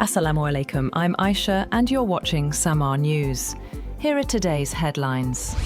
Assalamu alaikum, I'm Aisha and you're watching SAMAA News. Here are today's headlines.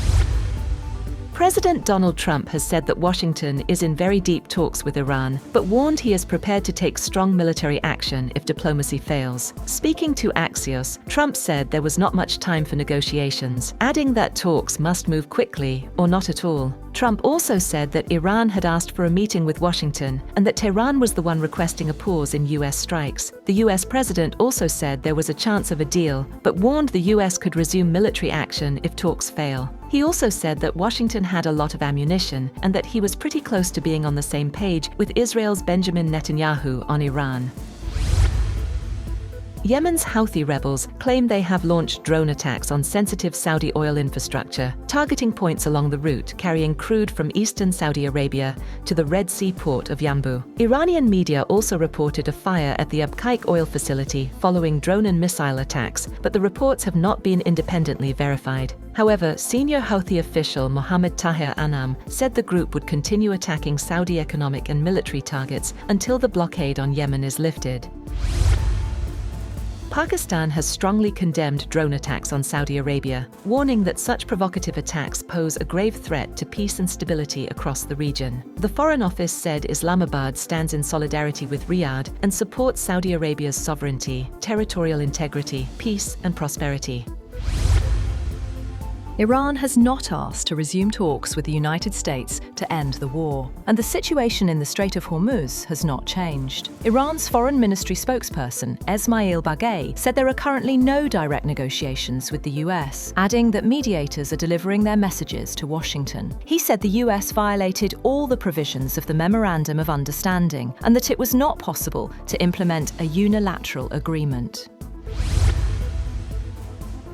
President Donald Trump has said that Washington is in very deep talks with Iran, but warned he is prepared to take strong military action if diplomacy fails. Speaking to Axios, Trump said there was not much time for negotiations, adding that talks must move quickly or not at all. Trump also said that Iran had asked for a meeting with Washington and that Tehran was the one requesting a pause in U.S. strikes. The U.S. president also said there was a chance of a deal, but warned the U.S. could resume military action if talks fail. He also said that Washington had a lot of ammunition and that he was pretty close to being on the same page with Israel's Benjamin Netanyahu on Iran. Yemen's Houthi rebels claim they have launched drone attacks on sensitive Saudi oil infrastructure, targeting points along the route carrying crude from eastern Saudi Arabia to the Red Sea port of Yanbu. Iranian media also reported a fire at the Abqaiq oil facility following drone and missile attacks, but the reports have not been independently verified. However, senior Houthi official Mohammed Tahir Anam said the group would continue attacking Saudi economic and military targets until the blockade on Yemen is lifted. Pakistan has strongly condemned drone attacks on Saudi Arabia, warning that such provocative attacks pose a grave threat to peace and stability across the region. The Foreign Office said Islamabad stands in solidarity with Riyadh and supports Saudi Arabia's sovereignty, territorial integrity, peace and prosperity. Iran has not asked to resume talks with the United States to end the war, and the situation in the Strait of Hormuz has not changed. Iran's Foreign Ministry spokesperson, Esmail Baghaei, said there are currently no direct negotiations with the US, adding that mediators are delivering their messages to Washington. He said the US violated all the provisions of the Memorandum of Understanding and that it was not possible to implement a unilateral agreement.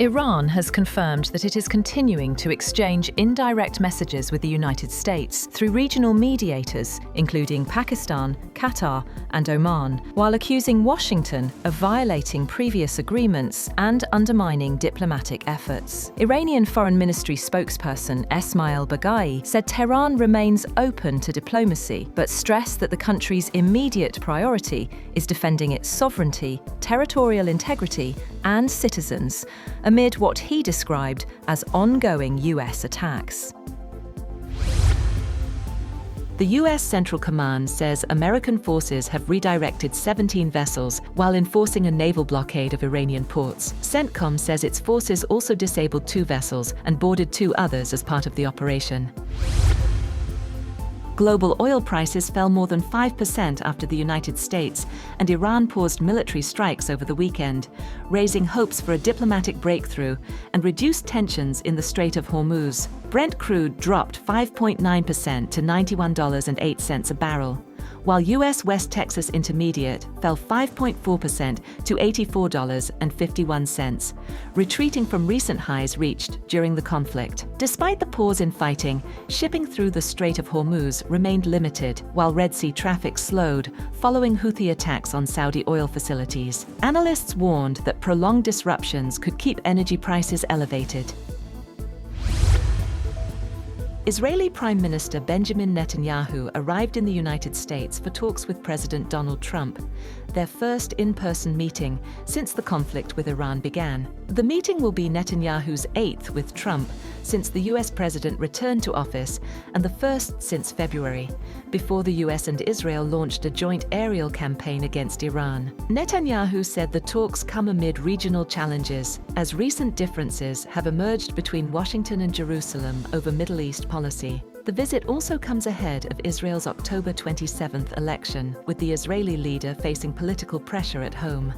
Iran has confirmed that it is continuing to exchange indirect messages with the United States through regional mediators, including Pakistan, Qatar, and Oman, while accusing Washington of violating previous agreements and undermining diplomatic efforts. Iranian Foreign Ministry spokesperson Esmail Baghaei said Tehran remains open to diplomacy, but stressed that the country's immediate priority is defending its sovereignty, territorial integrity, and citizens, amid what he described as ongoing US attacks. The U.S. Central Command says American forces have redirected 17 vessels while enforcing a naval blockade of Iranian ports. CENTCOM says its forces also disabled 2 vessels and boarded 2 others as part of the operation. Global oil prices fell more than 5% after the United States and Iran paused military strikes over the weekend, raising hopes for a diplomatic breakthrough and reduced tensions in the Strait of Hormuz. Brent crude dropped 5.9% to $91.08 a barrel, while U.S. West Texas Intermediate fell 5.4% to $84.51, retreating from recent highs reached during the conflict. Despite the pause in fighting, shipping through the Strait of Hormuz remained limited, while Red Sea traffic slowed following Houthi attacks on Saudi oil facilities. Analysts warned that prolonged disruptions could keep energy prices elevated. Israeli Prime Minister Benjamin Netanyahu arrived in the United States for talks with President Donald Trump, their first in-person meeting since the conflict with Iran began. The meeting will be Netanyahu's 8th with Trump since the US president returned to office and the first since February, before the US and Israel launched a joint aerial campaign against Iran. Netanyahu said the talks come amid regional challenges, as recent differences have emerged between Washington and Jerusalem over Middle East policy. The visit also comes ahead of Israel's October 27th election, with the Israeli leader facing political pressure at home.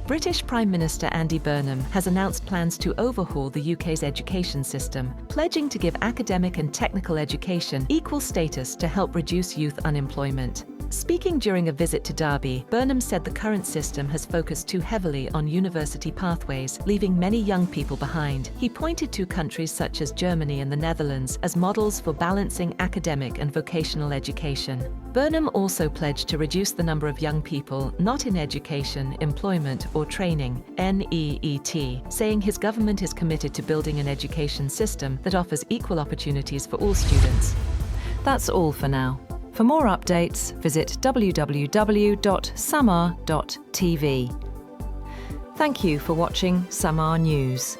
British Prime Minister Andy Burnham has announced plans to overhaul the UK's education system, pledging to give academic and technical education equal status to help reduce youth unemployment. Speaking during a visit to Derby, Burnham said the current system has focused too heavily on university pathways, leaving many young people behind. He pointed to countries such as Germany and the Netherlands as models for balancing academic and vocational education. Burnham also pledged to reduce the number of young people not in education, employment, or training, NEET, saying his government is committed to building an education system that offers equal opportunities for all students. That's all for now. For more updates, visit www.samaa.tv. Thank you for watching SAMAA News.